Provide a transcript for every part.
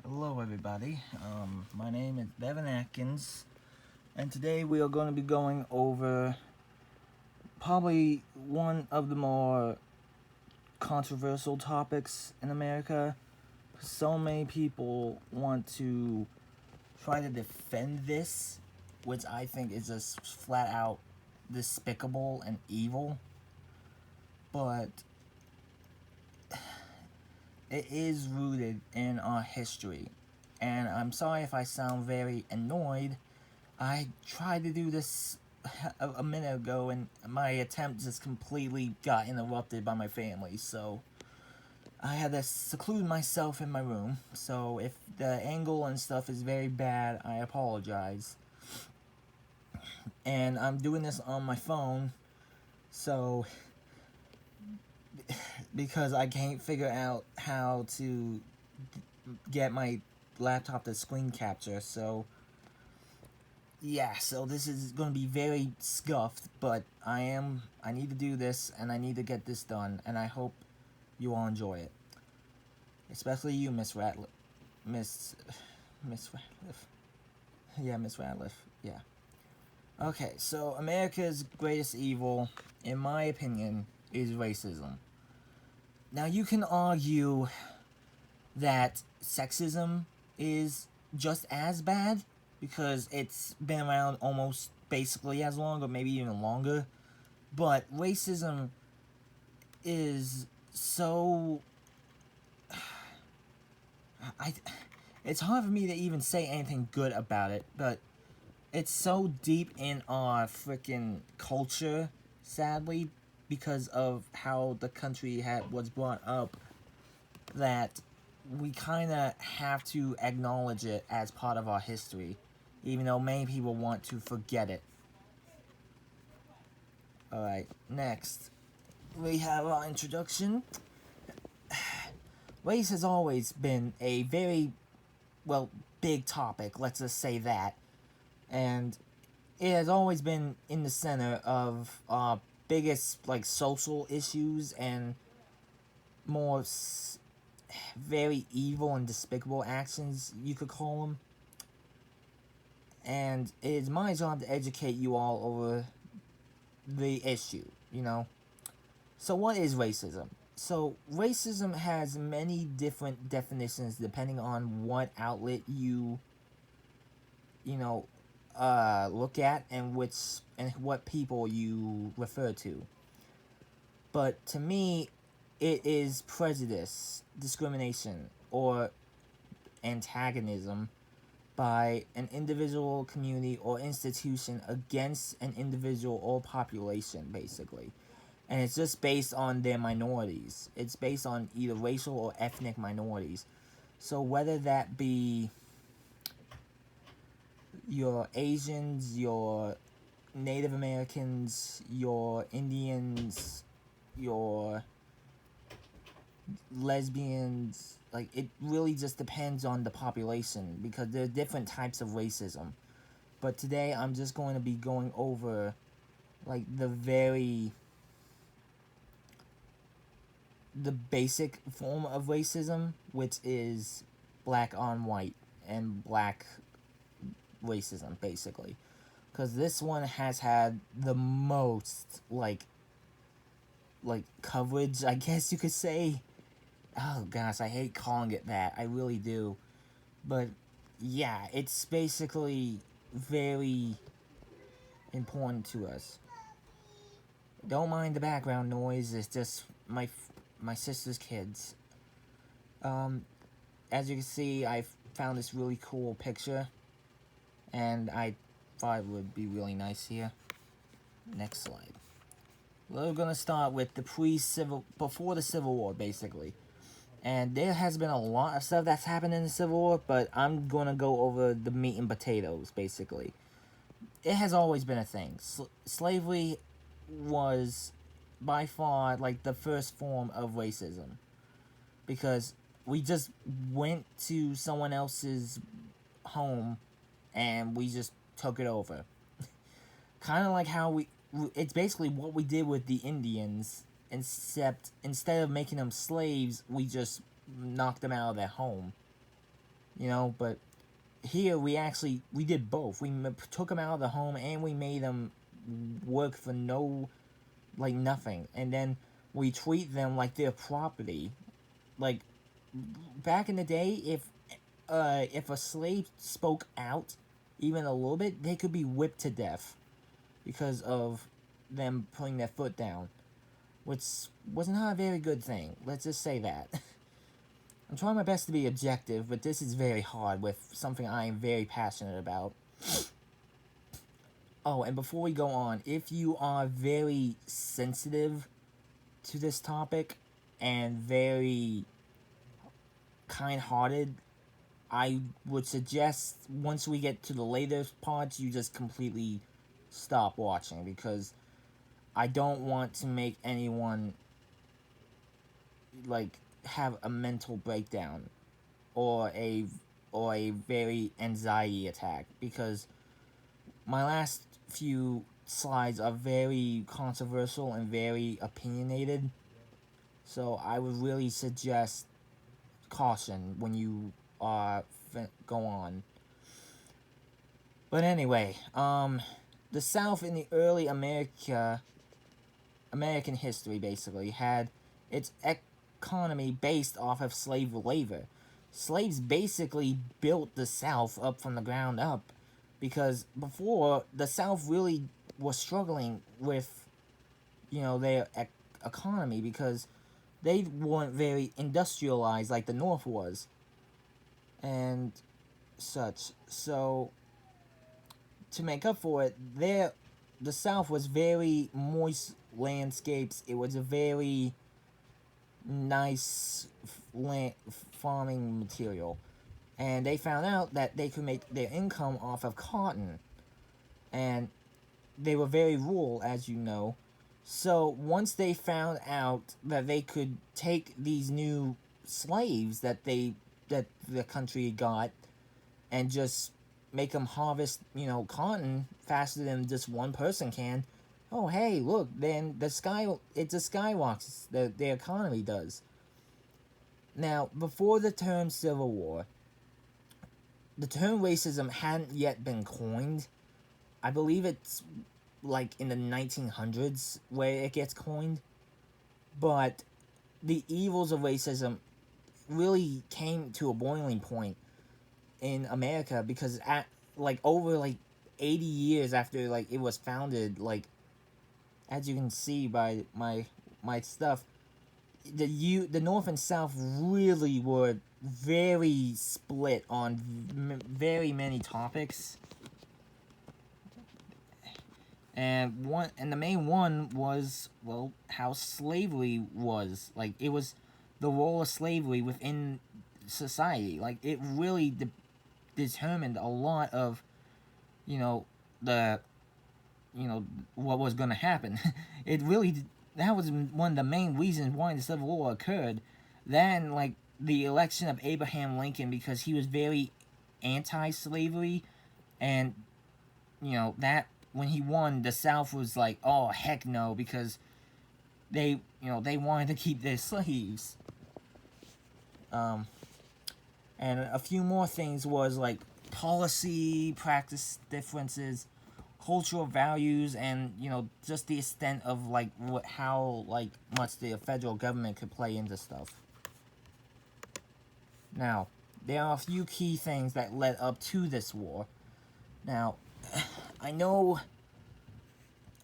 Hello, everybody. My name is Bevan Atkins, and today we are going to be going over probably one of the more controversial topics in America. So many people want to try to defend this, which I think is just flat out despicable and evil. But it is rooted in our history. And I'm sorry if I sound very annoyed. I tried to do this a minute ago, and my attempt just completely got interrupted by my family, so I had to seclude myself in my room. So if the angle and stuff is very bad, I apologize. And I'm doing this on my phone, so because I can't figure out how to get my laptop to screen capture, so yeah, so this is going to be very scuffed, but I need to do this, and I need to get this done, and I hope you all enjoy it. Especially you, Miss Ratliff. Miss Ratliff. Yeah, Miss Ratliff. Yeah. Okay, so America's greatest evil, in my opinion, is racism. Now, you can argue that sexism is just as bad because it's been around almost basically as long, or maybe even longer. But racism is so I it's hard for me to even say anything good about it, but it's so deep in our freaking culture, sadly, because of how the country was brought up, that we kind of have to acknowledge it as part of our history, even though many people want to forget it. Alright, next, we have our introduction. Race has always been a very, well, big topic, let's just say that. And it has always been in the center of our biggest, like, social issues and more very evil and despicable actions, you could call them. And it is my job to educate you all over the issue, you know? So, what is racism? So, racism has many different definitions depending on what outlet you know, look at and what people you refer to. But to me, it is prejudice, discrimination, or antagonism by an individual, community, or institution against an individual or population, basically. And it's just based on their minorities. It's based on either racial or ethnic minorities. So whether that be your Asians, your Native Americans, your Indians, your lesbians, like, it really just depends on the population because there are different types of racism. But today I'm just going to be going over, like, the basic form of racism, which is black on white and black racism, basically. Because this one has had the most, like coverage, I guess you could say. Oh gosh, I hate calling it that. I really do. But yeah, it's basically very important to us. Don't mind the background noise. It's just my sister's kids. Um, as you can see, I found this really cool picture, and I thought it would be really nice here. Next slide. We're gonna start with the before the Civil War, basically. And there has been a lot of stuff that's happened in the Civil War, but I'm gonna go over the meat and potatoes, basically. It has always been a thing. Slavery was by far like the first form of racism because we just went to someone else's home and we just took it over. Kind of like how it's basically what we did with the Indians, except instead of making them slaves, we just knocked them out of their home. but here we did both. We took them out of the home and we made them work for no, like, nothing, and then we treat them like their property. Like, back in the day, if a slave spoke out even a little bit, they could be whipped to death because of them putting their foot down, which was not a very good thing. Let's just say that. I'm trying my best to be objective, but this is very hard with something I am very passionate about. Oh, and before we go on, if you are very sensitive to this topic and very kind-hearted, I would suggest once we get to the later parts, you just completely stop watching, because I don't want to make anyone, like, have a mental breakdown or a very anxiety attack, because my last few slides are very controversial and very opinionated. So I would really suggest caution when you go on. But anyway, the South in the early American history basically had its economy based off of slave labor. Slaves basically built the South up from the ground up, because before, the South really was struggling with, their economy, because they weren't very industrialized like the North was, and such. So, to make up for it, the South was very moist landscapes. It was a very nice farming material, and they found out that they could make their income off of cotton, and they were very rural, as you know. So once they found out that they could take these new slaves that the country got and just make them harvest, cotton faster than just one person can. Oh, hey, look, then it just skyrockets, the economy does. Now, before the term Civil War, the term racism hadn't yet been coined. I believe it's like in the 1900s where it gets coined. But the evils of racism really came to a boiling point in America, because over 80 years after it was founded, as you can see by my stuff, the North and South really were very split on very many topics, and the main one was, well, how slavery was, it was the role of slavery within society. It really determined a lot of, the what was going to happen. It really, that was one of the main reasons why the Civil War occurred. Then, the election of Abraham Lincoln, because he was very anti-slavery, and that when he won, the South was like, oh heck no, because they wanted to keep their slaves. And a few more things was policy practice differences, cultural values, and just the extent of how much the federal government could play into stuff. Now, there are a few key things that led up to this war. Now, I know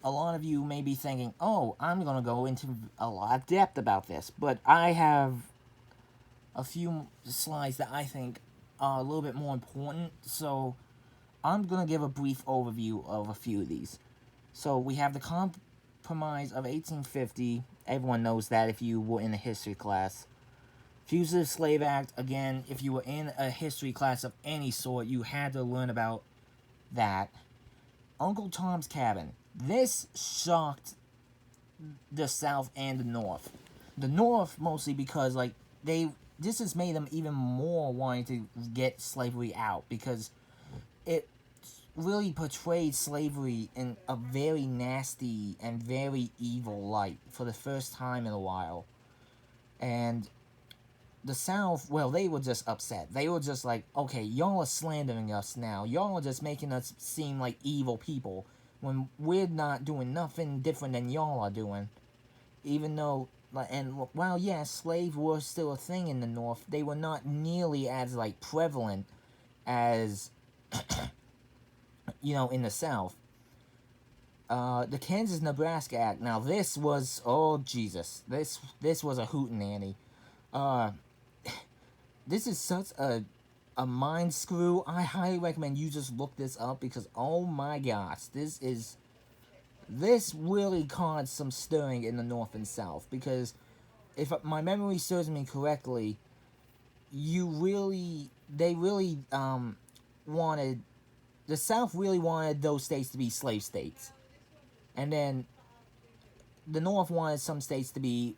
a lot of you may be thinking, oh, I'm going to go into a lot of depth about this, but I have a few slides that I think are a little bit more important, so I'm going to give a brief overview of a few of these. So we have the Compromise of 1850. Everyone knows that if you were in a history class. Fugitive Slave Act, again, if you were in a history class of any sort, you had to learn about that. Uncle Tom's Cabin. This shocked the South and the North. The North mostly because this has made them even more wanting to get slavery out, because it really portrayed slavery in a very nasty and very evil light for the first time in a while. And the South, well, they were just upset. They were just like, okay, y'all are slandering us now. Y'all are just making us seem like evil people when we're not doing nothing different than y'all are doing. Even though, and while yeah, slaves were still a thing in the North, they were not nearly as like prevalent as in the South. The Kansas-Nebraska Act. Now this was, oh Jesus, this was a hootenanny. Uh, this is such a mind screw. I highly recommend you just look this up because oh my gosh, this really caused some stirring in the North and South because if my memory serves me correctly, they really wanted the South really wanted those states to be slave states, and then the North wanted some states to be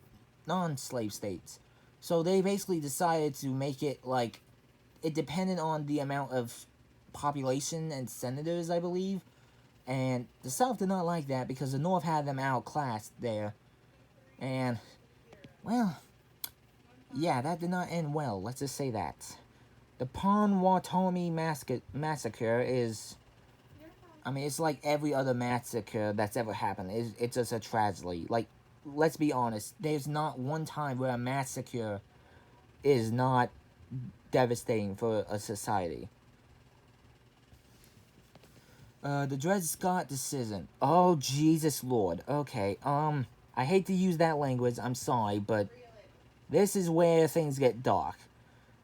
non-slave states. So they basically decided to make it like it depended on the amount of population and senators, I believe. And the South did not like that because the North had them outclassed there. And, well, yeah, that did not end well. Let's just say that. The Potawatomi massacre is, I mean, it's like every other massacre that's ever happened. It's just a tragedy. Like, let's be honest. There's not one time where a massacre is not devastating for a society. The Dred Scott decision. Oh, Jesus Lord. Okay, I hate to use that language, I'm sorry, but this is where things get dark.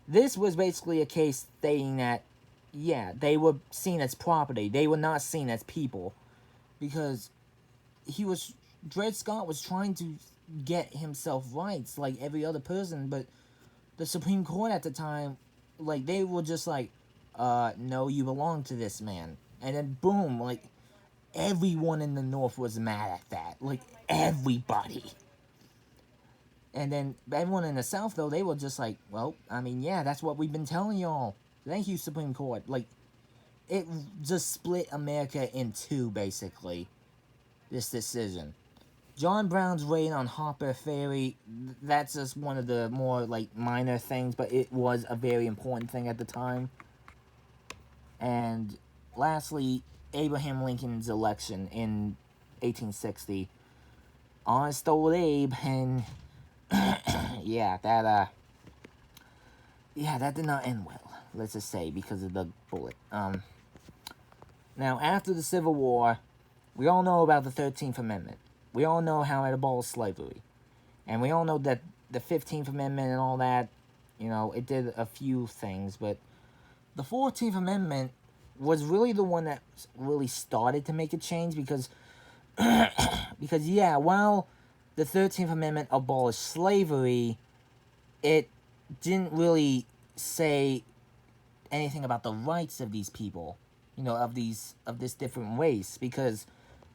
This was basically a case stating that, yeah, they were seen as property. They were not seen as people. Because Dred Scott was trying to get himself rights like every other person, but the Supreme Court at the time, like, they were just like, no, you belong to this man. And then, boom, like, everyone in the North was mad at that. Like, everybody. And then everyone in the South, though, they were just like, well, I mean, yeah, that's what we've been telling y'all. Thank you, Supreme Court. Like, it just split America in two, basically, this decision. John Brown's raid on Harper Ferry, that's just one of the more, like, minor things, but it was a very important thing at the time. And lastly, Abraham Lincoln's election in 1860. Honest old Abe, and yeah, that did not end well. Let's just say because of the bullet. Now after the Civil War, we all know about the 13th Amendment. We all know how it abolished slavery, and we all know that the 15th Amendment and all that, it did a few things, but the 14th Amendment was really the one that really started to make a change because yeah, while the 13th Amendment abolished slavery, it didn't really say anything about the rights of these people, of this different race, because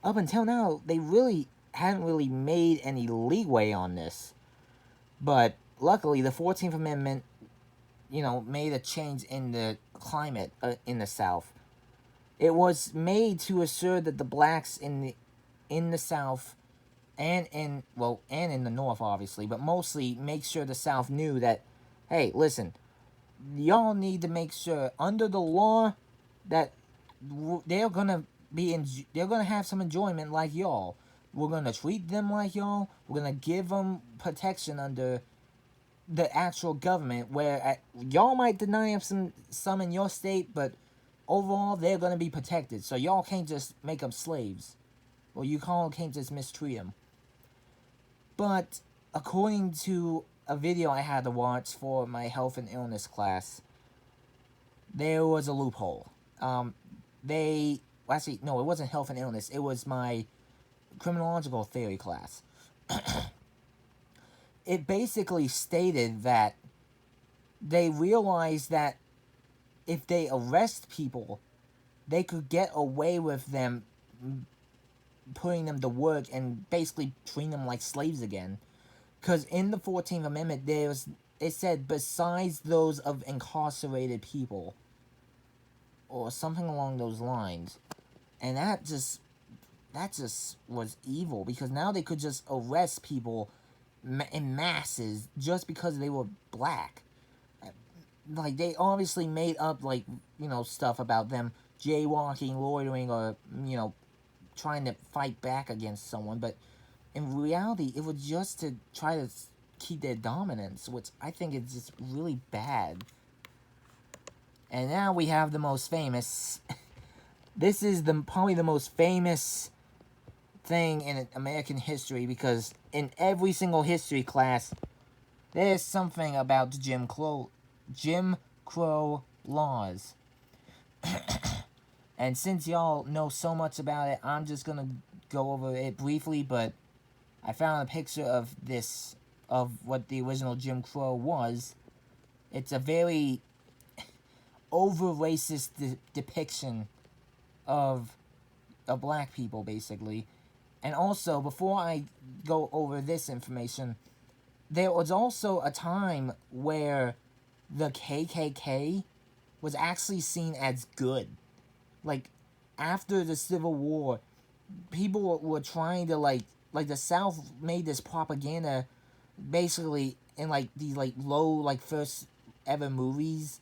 up until now, they really hadn't really made any leeway on this. But luckily, the 14th Amendment, made a change in the climate in the South. It was made to assure that the blacks in the South and in the North, obviously, but mostly make sure the South knew that, hey, listen, y'all need to make sure under the law that they're gonna they're gonna have some enjoyment like y'all. We're gonna treat them like y'all. We're gonna give them protection under the actual government, where y'all might deny them some in your state, but overall they're gonna be protected. So y'all can't just make them slaves, or you can't just mistreat them. But according to a video I had to watch for my health and illness class, there was a loophole. Actually, no, it wasn't health and illness. It was my criminological theory class. It basically stated that they realized that if they arrest people, they could get away with them putting them to work and basically treating them like slaves again. Because in the 14th Amendment, it said besides those of incarcerated people, or something along those lines, and that just was evil, because now they could just arrest people in masses just because they were black. Like, they obviously made up, like, stuff about them jaywalking, loitering, or, trying to fight back against someone, but in reality, it was just to try to keep their dominance, which I think is just really bad. And now we have the most famous. This is probably the most famous thing in American history, because in every single history class, there's something about Jim Crow laws. And since y'all know so much about it, I'm just gonna go over it briefly, but I found a picture of this, of what the original Jim Crow was. It's a very over-racist depiction of black people, basically. And also, before I go over this information, there was also a time where the KKK was actually seen as good. Like, after the Civil War, people were trying to, like the South made this propaganda, basically, in, like, these, like, low, like, first ever movies,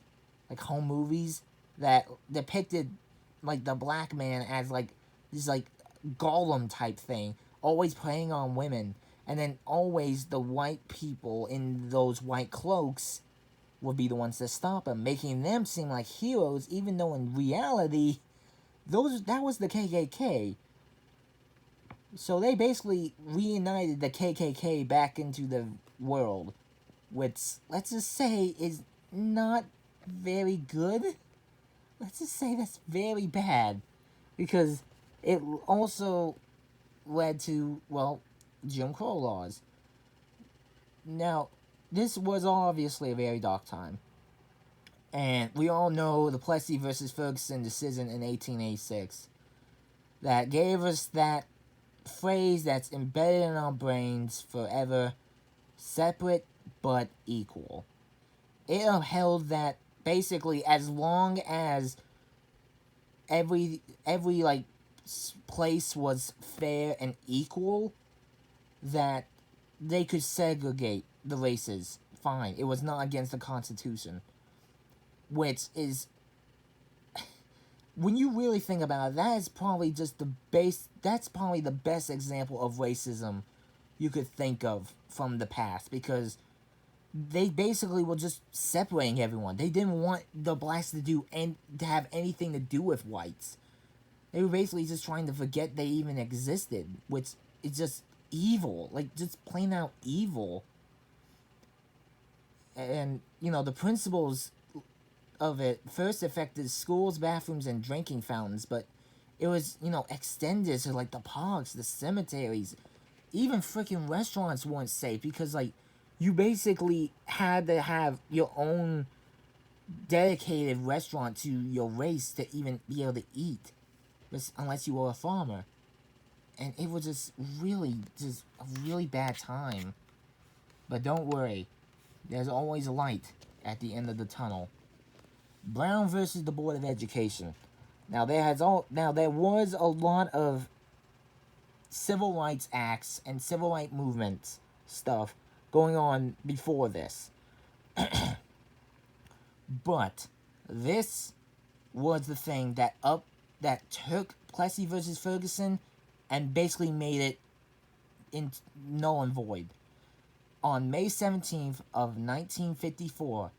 like, home movies, that depicted, like, the black man as, like, this, like, golem type thing, always preying on women, and then always the white people in those white cloaks would be the ones to stop him, making them seem like heroes, even though in reality, that was the KKK. So they basically reunited the KKK back into the world, which, let's just say, is not very good. Let's just say that's very bad, because it also led to, well, Jim Crow laws. Now, this was obviously a very dark time. And we all know the Plessy versus Ferguson decision in 1886 that gave us that phrase that's embedded in our brains forever: separate but equal. It upheld that basically, as long as every like place was fair and equal, that they could segregate the races fine. It was not against the Constitution, which is, when you really think about it, that is probably just that's probably the best example of racism you could think of from the past, because they basically were just separating everyone. They didn't want the blacks to have anything to do with whites. They were basically just trying to forget they even existed, which is just evil, like, just plain out evil. And, the principles of it first affected schools, bathrooms, and drinking fountains, but it was, extended to, like, the parks, the cemeteries, even freaking restaurants weren't safe, because, like, you basically had to have your own dedicated restaurant to your race to even be able to eat, unless you were a farmer. And it was just a really bad time. But don't worry, there's always a light at the end of the tunnel. Brown versus the Board of Education. Now there was a lot of civil rights acts and civil rights movements stuff going on before this. But this was the thing that took Plessy versus Ferguson and basically made it null and void. On May 17th of 1954,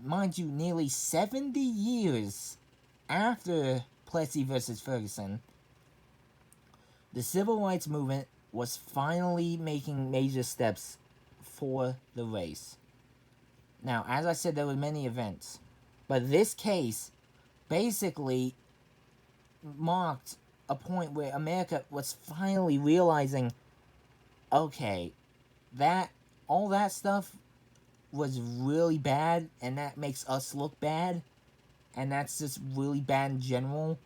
mind you, nearly 70 years after Plessy versus Ferguson, the civil rights movement was finally making major steps for the race. Now, as I said, there were many events, but this case basically marked a point where America was finally realizing, okay, all that stuff was really bad, and that makes us look bad, and that's just really bad in general.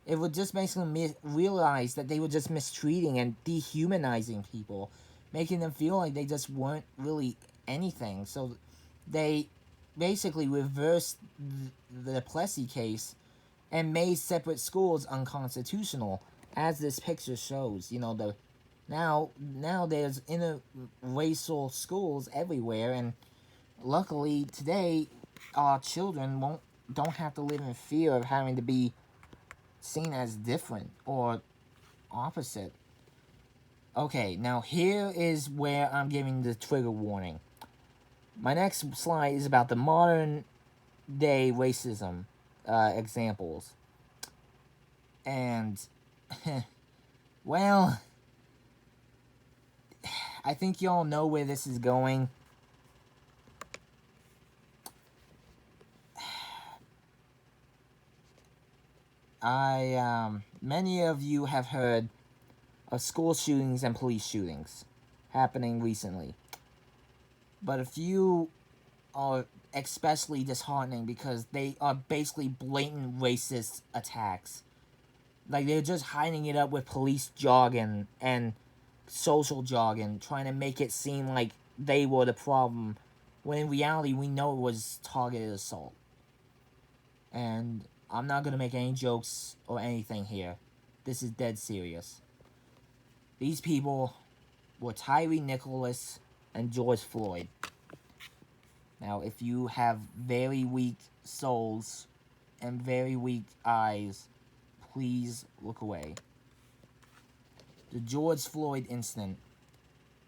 It would just basically realize that they were just mistreating and dehumanizing people, making them feel like they just weren't really anything. So they basically reversed the Plessy case and made separate schools unconstitutional, as this picture shows. Now there's interracial schools everywhere, and luckily today, our children don't have to live in fear of having to be seen as different or opposite. Okay, now here is where I'm giving the trigger warning. My next slide is about the modern day racism examples. And, well, I think y'all know where this is going. Many of you have heard of school shootings and police shootings happening recently. But a few are especially disheartening because they are basically blatant racist attacks. Like, they're just hiding it up with police jargon and social jargon, trying to make it seem like they were the problem, when in reality we know it was targeted assault. And I'm not gonna make any jokes or anything here. This is dead serious. These people were Tyre Nicholas and George Floyd. Now, if you have very weak souls and very weak eyes, please look away. The George Floyd incident.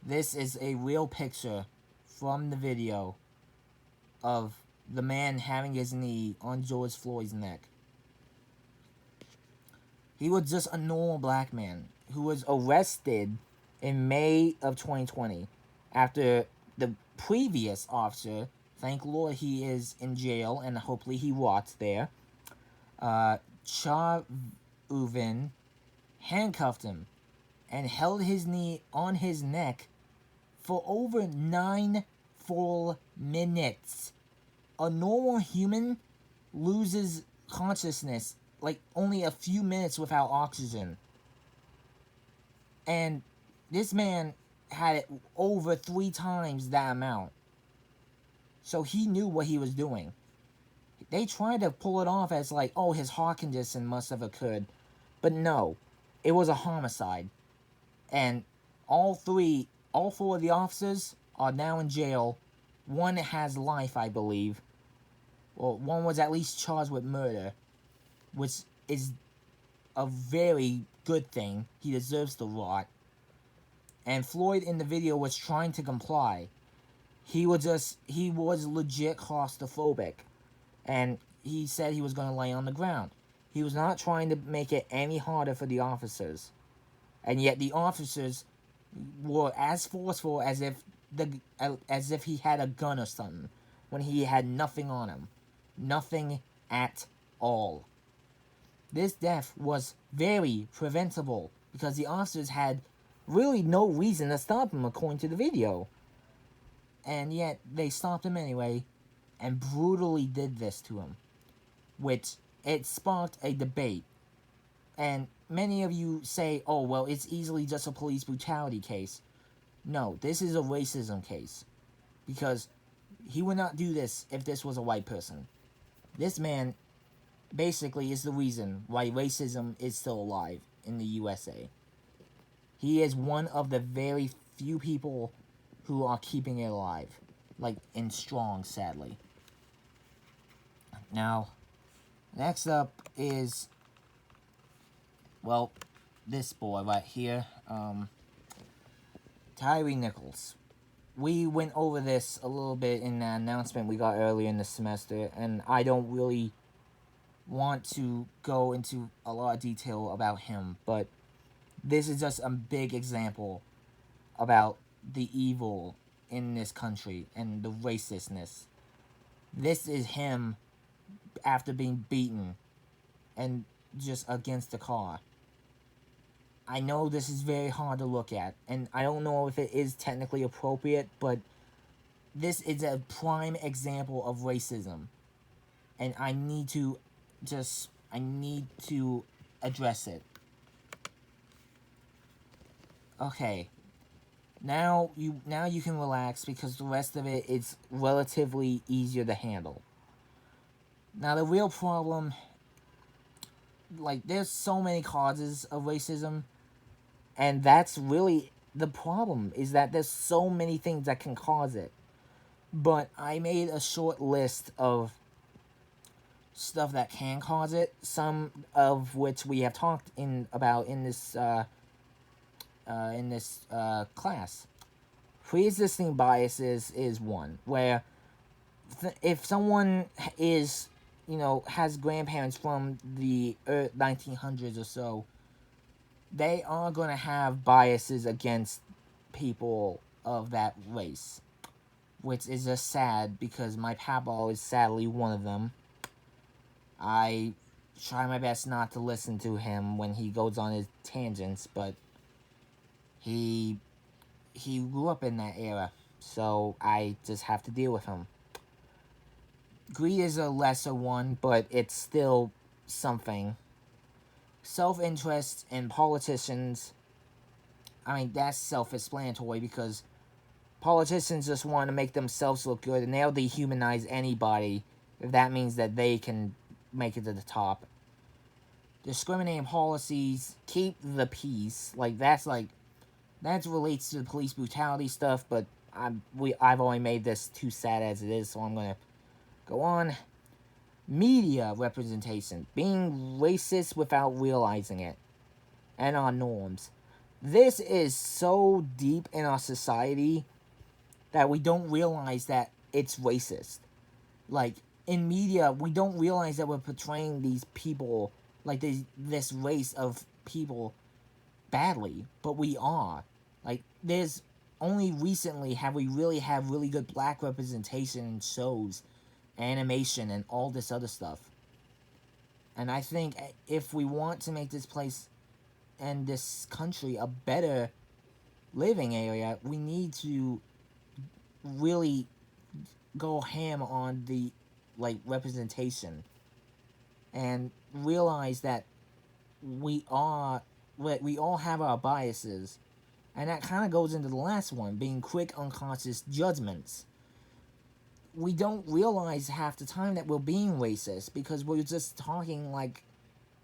This is a real picture from the video of the man having his knee on George Floyd's neck. He was just a normal black man who was arrested in May of 2020 after the previous officer, thank Lord he is in jail and hopefully he rots there, Chauvin handcuffed him and held his knee on his neck for over 9 full minutes. A normal human loses consciousness like only a few minutes without oxygen. And this man had it over 3 times that amount. So he knew what he was doing. They tried to pull it off as like, oh, his heart condition must have occurred. But no, it was a homicide. And all 4 of the officers are now in jail. One has life, I believe. Well, one was at least charged with murder, which is a very good thing. He deserves to rot. And Floyd in the video was trying to comply. He was legit claustrophobic. And he said he was going to lay on the ground. He was not trying to make it any harder for the officers. And yet the officers were as forceful as if he had a gun or something, when he had nothing on him. Nothing at all. This death was very preventable because the officers had really no reason to stop him, according to the video. And yet they stopped him anyway and brutally did this to him, which it sparked a debate. And many of you say, oh, well, it's easily just a police brutality case. No, this is a racism case, because he would not do this if this was a white person. This man basically is the reason why racism is still alive in the USA. He is one of the very few people who are keeping it alive, like, and strong, sadly. Now, next up is, well, this boy right here, Tyre Nichols. We went over this a little bit in the announcement we got earlier in the semester, and I don't really want to go into a lot of detail about him, but this is just a big example about the evil in this country and the racistness. This is him after being beaten and just against the car. I know this is very hard to look at, and I don't know if it is technically appropriate, but this is a prime example of racism. And I need to address it. Okay. Now you can relax because the rest of it is relatively easier to handle. Now the real problem, like, there's so many causes of racism, And that's really the problem, is that there's so many things that can cause it. But I made a short list of stuff that can cause it, some of which we have talked about in this class. Pre-existing biases is one, where if someone is, has grandparents from the 1900s or so, they are going to have biases against people of that race, which is just sad because my papa is sadly one of them. I try my best not to listen to him when he goes on his tangents, but he grew up in that era, so I just have to deal with him. Greed is a lesser one, but it's still something. Self-interest in politicians, I mean, that's self-explanatory because politicians just want to make themselves look good, and they'll dehumanize anybody if that means that they can make it to the top. Discriminating policies, keep the peace. That relates to the police brutality stuff, but I've only made this too sad as it is, so I'm gonna go on. Media representation, being racist without realizing it, and our norms. This is so deep in our society that we don't realize that it's racist. Like, in media, we don't realize that we're portraying these people, like this race of people, badly, but we are. Like, there's only recently have we really had really good black representation in shows, animation, and all this other stuff. And I think if we want to make this place and this country a better living area, we need to really go ham on the representation and realize that we all have our biases, and that kind of goes into the last one, being quick unconscious judgments. We don't realize half the time that we're being racist because we're just talking like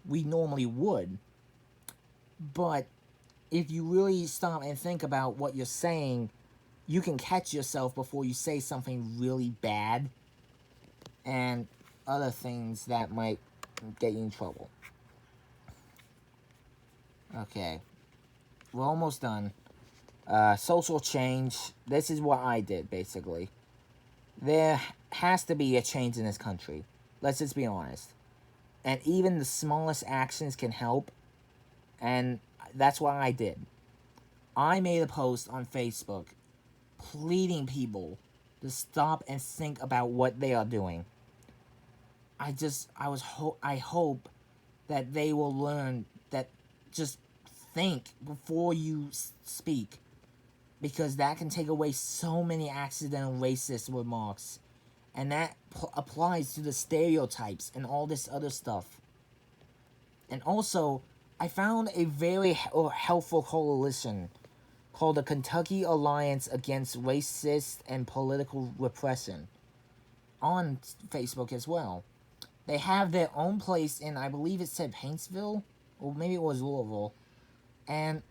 we normally would. But if you really stop and think about what you're saying, you can catch yourself before you say something really bad and other things that might get you in trouble. Okay, we're almost done. Social change. This is what I did, basically. There has to be a change in this country. Let's just be honest. And even the smallest actions can help. And that's what I did. I made a post on Facebook pleading people to stop and think about what they are doing. I hope that they will learn that just think before you speak, because that can take away so many accidental racist remarks, and that applies to the stereotypes and all this other stuff. And also, I found a very helpful coalition called the Kentucky Alliance Against Racist and Political Repression on Facebook as well. They have their own place in, I believe it said Paintsville, or maybe it was Louisville, and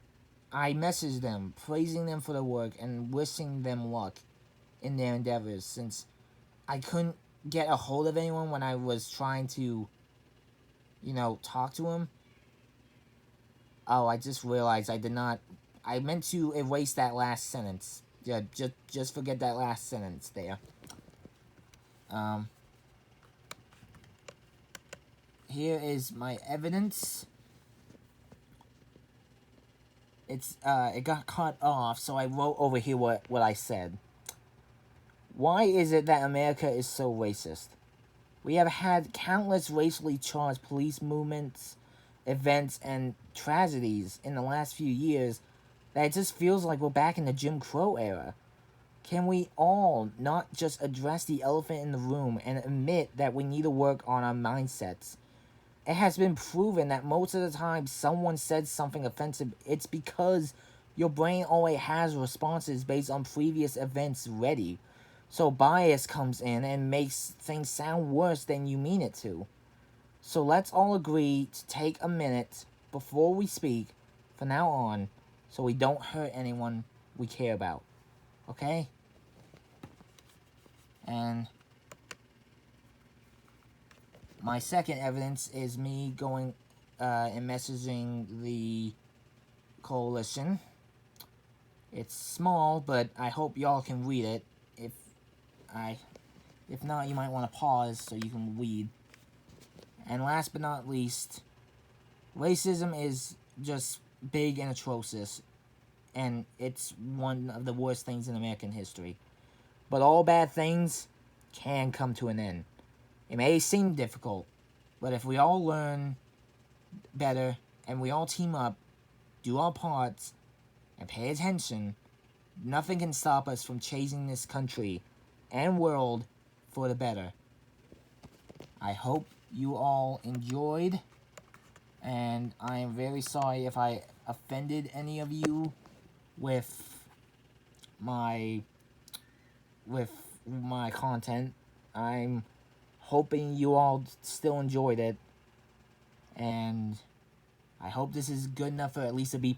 I messaged them, praising them for their work and wishing them luck in their endeavors, since I couldn't get a hold of anyone when I was trying to, talk to them. Oh, I just realized I meant to erase that last sentence. Yeah, just forget that last sentence there. Here is my evidence. It got cut off, so I wrote over here what I said. Why is it that America is so racist? We have had countless racially charged police movements, events, and tragedies in the last few years that it just feels like we're back in the Jim Crow era. Can we all not just address the elephant in the room and admit that we need to work on our mindsets? It has been proven that most of the time someone said something offensive, it's because your brain already has responses based on previous events ready. So bias comes in and makes things sound worse than you mean it to. So let's all agree to take a minute before we speak, from now on, so we don't hurt anyone we care about. Okay? And my second evidence is me going and messaging the coalition. It's small, but I hope y'all can read it. If not, you might want to pause so you can read. And last but not least, racism is just big and atrocious, and it's one of the worst things in American history. But all bad things can come to an end. It may seem difficult, but if we all learn better and we all team up, do our parts, and pay attention, nothing can stop us from changing this country and world for the better. I hope you all enjoyed, and I am very sorry if I offended any of you with my content. I'm hoping you all still enjoyed it, and I hope this is good enough for at least a B+.